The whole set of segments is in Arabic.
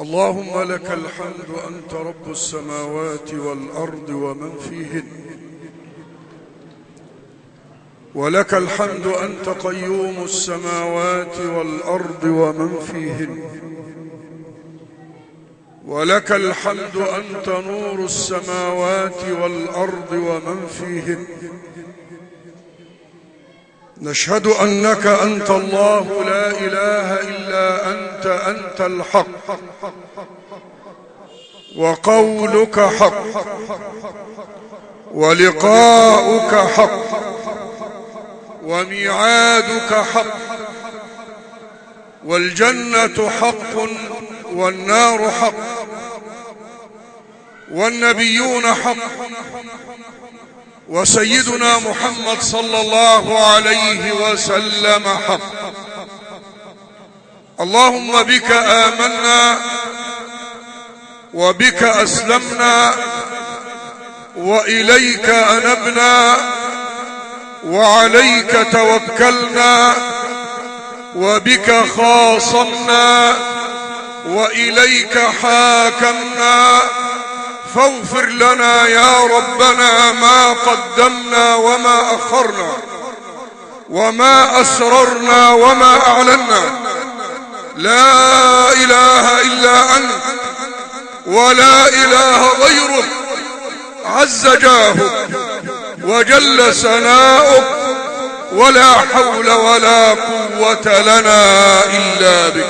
اللهم لك الحمد أنت رب السماوات والأرض ومن فيهن، ولك الحمد أنت قيوم السماوات والأرض ومن فيهن، ولك الحمد أنت نور السماوات والأرض ومن فيهن. نشهد أنك أنت الله لا إله إلا أنت الحق، وقولك حق، ولقاؤك حق، وميعادك حق، والجنة حق والنار حق، والنبيون حق، وسيدنا محمد صلى الله عليه وسلم حق. اللهم بك آمنا، وبك أسلمنا، وإليك أنبنا، وعليك توكلنا، وبك خاصمنا، وإليك حاكمنا. فاغفر لنا يا ربنا ما قدمنا وما أخرنا، وما أسررنا وما أعلنا. لا إله إلا أنت، ولا إله غيرك، عز جاهك وجل ثناؤك، ولا حول ولا قوة لنا إلا بك.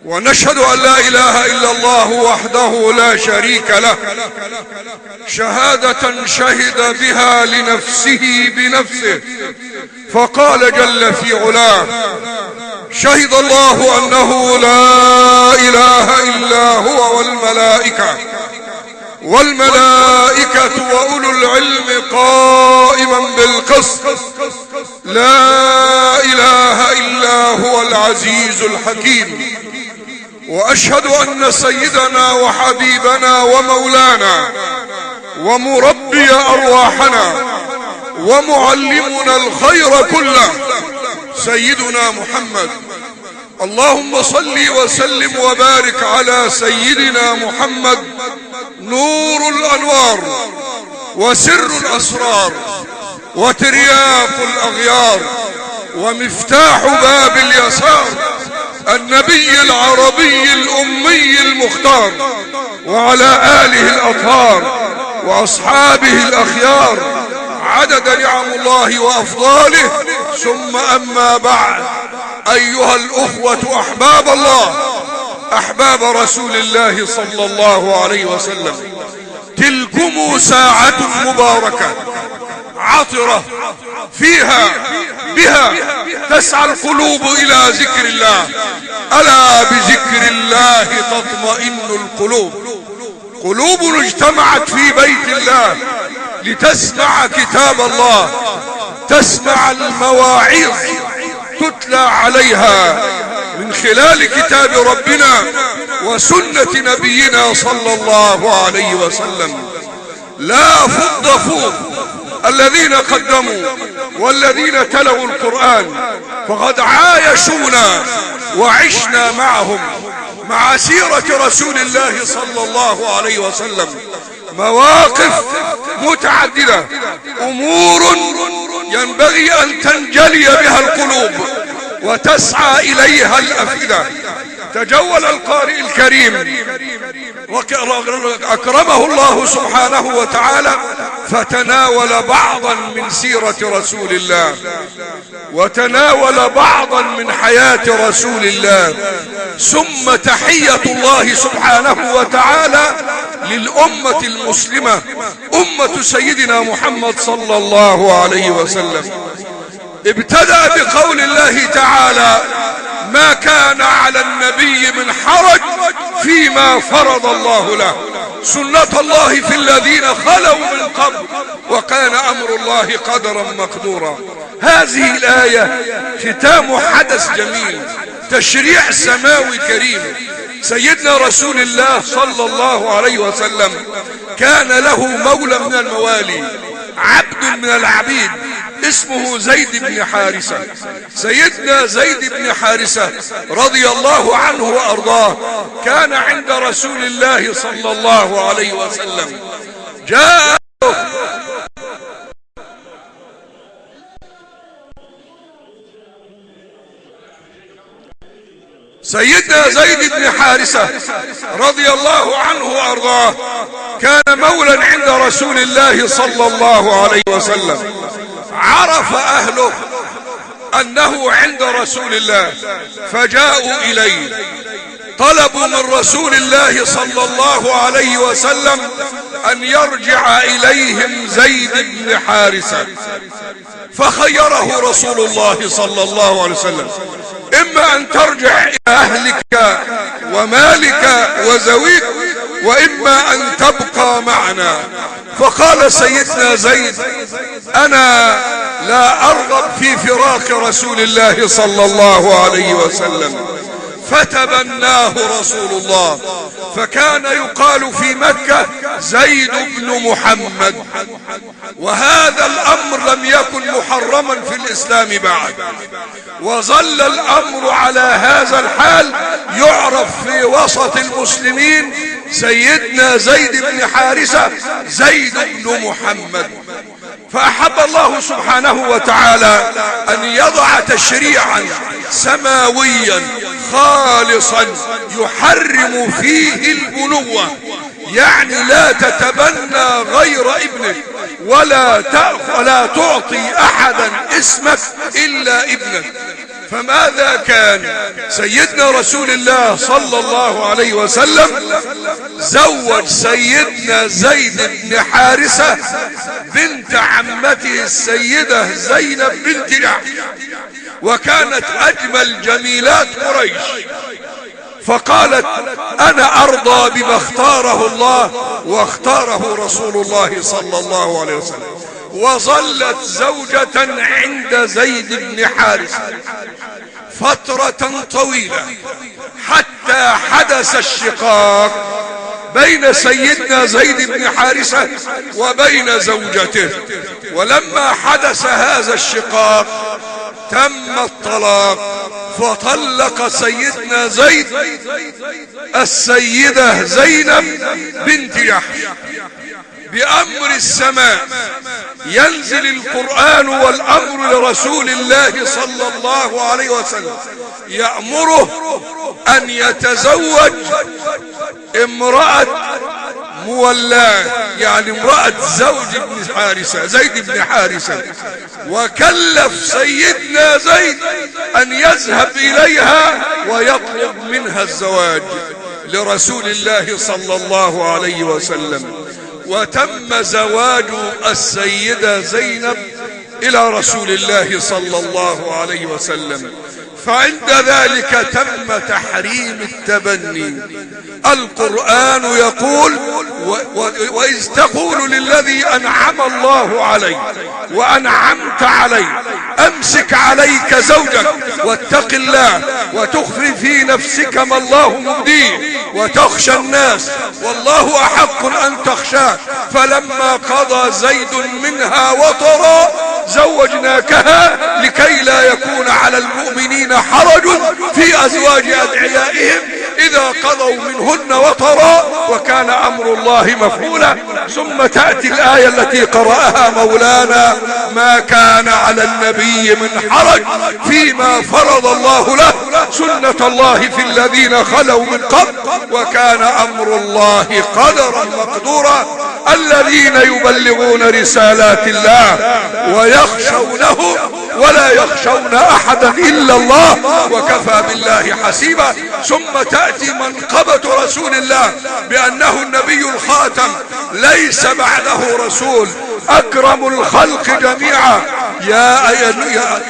ونشهد أن لا إله إلا الله وحده لا شريك له، شهادة شهد بها لنفسه بنفسه، فقال جل في علاه: شهد الله أنه لا إله إلا هو والملائكة وأولو العلم قائما بالقسط، لا إله إلا هو العزيز الحكيم. وأشهد أن سيدنا وحبيبنا ومولانا ومربي أرواحنا ومعلمنا الخير كله سيدنا محمد. اللهم صل وسلم وبارك على سيدنا محمد، نور الأنوار وسر الأسرار وترياق الأغيار ومفتاح باب اليسار، النبي العربي الأمي المختار، وعلى آله الأطهار وأصحابه الأخيار، عدد نعم الله وأفضاله. ثم أما بعد، أيها الأخوة أحباب الله، أحباب رسول الله صلى الله عليه وسلم، تلكم ساعة مباركة عطرة بها تسعى القلوب إلى ذكر الله. ألا بذكر الله تطمئن القلوب. قلوب اجتمعت في بيت الله لتسمع كتاب الله، تسمع المواعظ تتلى عليها من خلال كتاب ربنا وسنة نبينا صلى الله عليه وسلم. لا فض الذين قدموا والذين تلوا القرآن، فقد عايشونا وعشنا معهم مع سيرة رسول الله صلى الله عليه وسلم مواقف متعددة، أمور ينبغي أن تنجلي بها القلوب وتسعى إليها الأفئدة. تجول القارئ الكريم أكرمه الله سبحانه وتعالى فتناول بعضا من سيرة رسول الله، وتناول بعضا من حياة رسول الله، ثم تحية الله سبحانه وتعالى للأمة المسلمة، أمة سيدنا محمد صلى الله عليه وسلم. ابتدأ بقول الله تعالى: ما كان على النبي من حرج فيما فرض الله له، سنة الله في الذين خلوا من قبل، وكان أمر الله قدرا مقدورا. هذه الآية ختام حدث جميل، تشريع سماوي كريم. سيدنا رسول الله صلى الله عليه وسلم كان له مولى من الموالي، عبد من العبيد، اسمه زيد بن حارثة. سيدنا زيد بن حارثة رضي الله عنه وأرضاه كان عند رسول الله صلى الله عليه وسلم. جاء سيدنا زيد بن حارثة رضي الله عنه وأرضاه كان مولا عند رسول الله صلى الله عليه وسلم. عرف أهله أنه عند رسول الله فجاءوا إليه، طلبوا من رسول الله صلى الله عليه وسلم أن يرجع إليهم زيد بن حارثة، فخيره رسول الله صلى الله عليه وسلم: إما أن ترجع إلى أهلك ومالك وزويك، وإما أن تبقى معنا. فقال سيدنا زيد: أنا لا أرغب في فراق رسول الله صلى الله عليه وسلم. فتبناه رسول الله، فكان يقال في مكة زيد بن محمد. وهذا الأمر لم يكن محرما في الإسلام بعد، وظل الأمر على هذا الحال، يعرف في وسط المسلمين سيدنا زيد بن حارثة زيد بن محمد. فأحب الله سبحانه وتعالى أن يضع تشريعا سماويا خالصا يحرم فيه البنوة، يعني لا تتبنى غير ابنك ولا تعطي أحدا اسمك إلا ابنك. فماذا كان سيدنا رسول الله صلى الله عليه وسلم؟ زوج سيدنا زيد بن حارثة بنت عمته السيدة زينب بنت جحش، وكانت أجمل جميلات قريش. فقالت: أنا أرضى بما اختاره الله واختاره رسول الله صلى الله عليه وسلم. وظلت زوجة عند زيد بن حارثة فترة طويلة حتى حدث الشقاق بين سيدنا زيد بن حارثة وبين زوجته. ولما حدث هذا الشقاق تم الطلاق، فطلق سيدنا زيد السيدة زينب بنت جحش. بأمر السماء ينزل القرآن والأمر لرسول الله صلى الله عليه وسلم، يأمره أن يتزوج امرأة مولاه، يعني امرأة زوج ابن حارثة زيد بن حارثة. وكلف سيدنا زيد أن يذهب إليها ويطلب منها الزواج لرسول الله صلى الله عليه وسلم. وتم زواج السيدة زينب إلى رسول الله صلى الله عليه وسلم. فعند ذلك تم تحريم التبني. القرآن يقول: وإذ تقول للذي أنعم الله عليه وأنعمت عليه أمسك عليك زوجك واتق الله وتخفي في نفسك ما الله مبديه وتخشى الناس والله أحق أن تخشاه، فلما قضى زيد منها وطرا زوجناكها لكي لا يكون على المؤمنين حرج في أزواج أدعيائهم إذا قضوا منهن وطرا وكان أمر الله مفعولا. ثم تأتي الآية التي قرأها مولانا: ما كان على النبي من حرج فيما فرض الله له سنة الله في الذين خلوا من قبل وكان أمر الله قدرا مقدورا. الذين يبلغون رسالات الله ويخشونه ولا يخشون أحدا إلا الله وكفى بالله حسيبا. ثم تأتي منقبة رسول الله بأنه النبي الخاتم ليس بعده رسول، أكرم الخلق جميعا. يا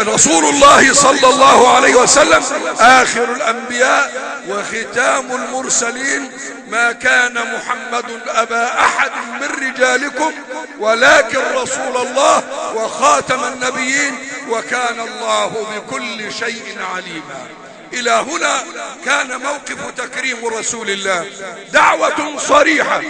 رسول الله صلى الله عليه وسلم آخر الأنبياء وختام المرسلين. ما كان محمد أبا أحد من رجالكم ولكن رسول الله وخاتم النبيين وكان الله بكل شيء عليما. إلى هنا كان موقف تكريم رسول الله، دعوة صريحة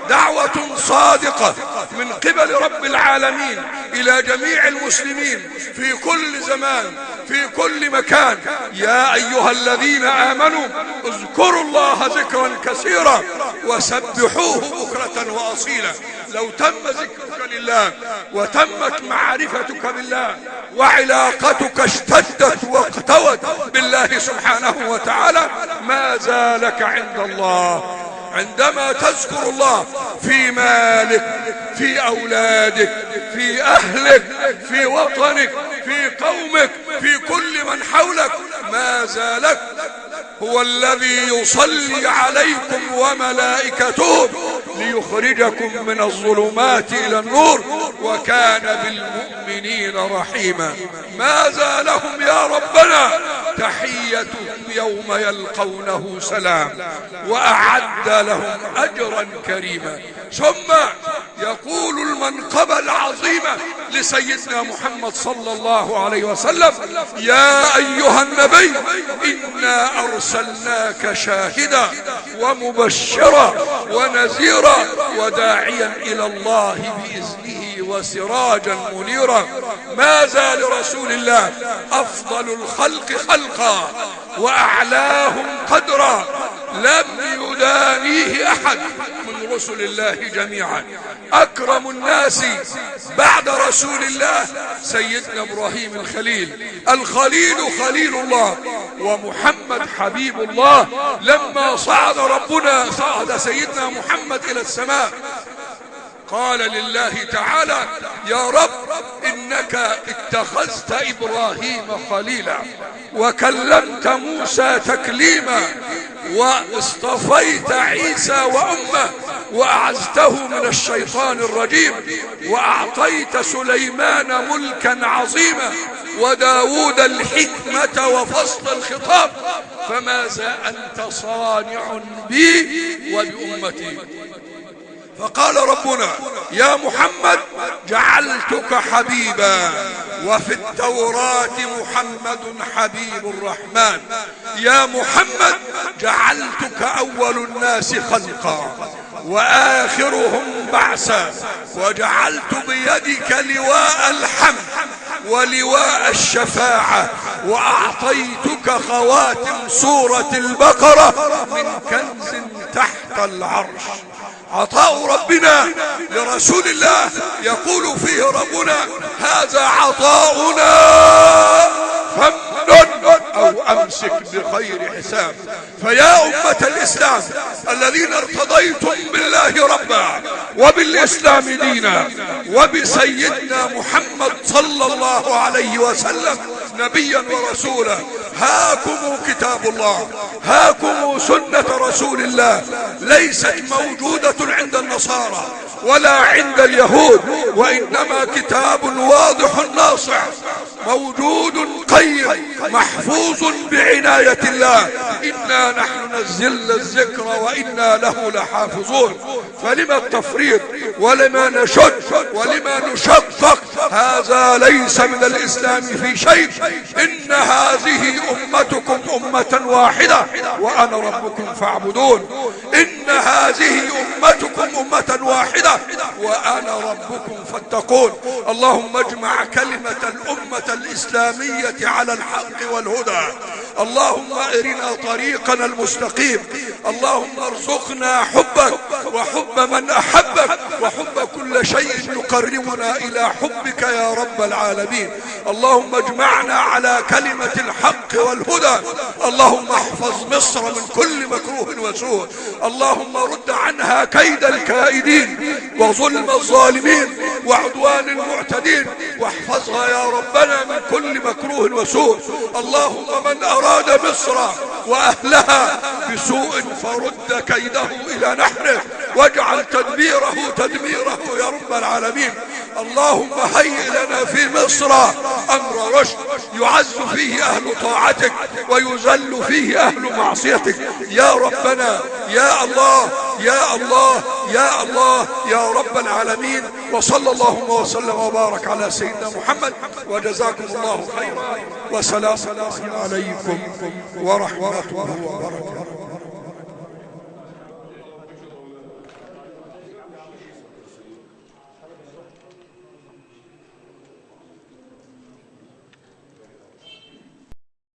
دعوة صادقة من قبل رب العالمين إلى جميع المسلمين في كل زمان في كل مكان. يا أيها الذين آمنوا اذكروا الله ذكرا كثيرا وسبحوه بكرة وأصيلا. لو تم ذكرك لله وتمت معرفتك بالله وعلاقتك اشتدت واقتوت بالله سبحانه وتعالى، ما زالك عند الله. عندما تذكر الله في مالك، في أولادك، في أهلك، في وطنك، في قومك، في كل من حولك، ما زالك. هو الذي يصلي عليكم وملائكته ليخرجكم من الظلمات إلى النور وكان بالمؤمنين رحيما. ما زالهم يا ربنا تحيتهم يوم يلقونه سلام، وأعد لهم أجرا كريما. ثم يقول المنقبة العظيمة لسيدنا محمد صلى الله عليه وسلم: يا أيها النبي إنا أرسلناك شاهدا ومبشرا ونذيرا وداعيا إلى الله بإذنه وسراجا منيرا. ما زال رسول الله أفضل الخلق خلقا وأعلاهم قدرا، لم يدانيه أحد من رسل الله جميعا. أكرم الناس بعد رسول الله سيدنا إبراهيم الخليل. الخليل خليل الله ومحمد حبيب الله. لما صعد سيدنا محمد إلى السماء قال لله تعالى: يا رب إنك اتخذت إبراهيم خليلا وكلمت موسى تكليما واصطفيت عيسى وأمه وأعزته من الشيطان الرجيم وأعطيت سليمان ملكا عظيما وداود الحكمة وفصل الخطاب، فماذا أنت صانع بي وبأمتي؟ فقال ربنا: يا محمد جعلتك حبيبا، وفي التوراة محمد حبيب الرحمن. يا محمد جعلتك أول الناس خلقا وآخرهم بعثا، وجعلت بيدك لواء الحمد ولواء الشفاعة، وأعطيتك خواتم سورة البقرة من كنز تحت العرش. عطاء ربنا لرسول الله يقول فيه ربنا: هذا عطاؤنا فامنن أو أمسك بخير حساب. فيا أمة الإسلام الذين ارتضيتم بالله ربا وبالإسلام دينا وبسيدنا محمد صلى الله عليه وسلم نبيا ورسولا، هاكم كتاب الله، هاكم سنة رسول الله، ليست موجودة عند النصارى ولا عند اليهود، وإنما كتاب واضح ناصع موجود قيم محفوظ بعناية الله. إنا نحن نزلنا الذكر وإنا له لحافظون. فلما التفريط ولما نشد ولما نشقق؟ هذا ليس من الإسلام في شيء. إن هذه أمتكم أمة واحدة وأنا ربكم فاعبدون. إن هذه أمتكم أمة واحدة وأنا ربكم فاتقون. اللهم اجمع كلمة الأمة الإسلامية على الحق والهدى. اللهم ارنا طريقنا المستقيم. اللهم ارزقنا حبك وحب من أحبك وحب كل شيء يقربنا إلى حبك يا رب العالمين. اللهم اجمعنا على كلمة الحق والهدى. اللهم احفظ مصر من كل مكروه وسوء. اللهم رد عنها كيد الكائدين وظلم الظالمين وعدوان المعتدين، واحفظها يا ربنا من كل مكروه وسوء. اللهم من أراد مصر وأهلها بسوء فرد كيده إلى نحره واجعل تدميره يا رب العالمين. اللهم هيئ لنا في مصر أمر رشد يعز فيه أهل طاعتك ويذل فيه أهل معصيتك يا ربنا يا الله يا الله يا الله يا رب العالمين. وصلى اللهم وسلم وبارك على سيدنا محمد، وجزاكم الله خيرا، وسلام عليكم ورحمة الله وبركاته.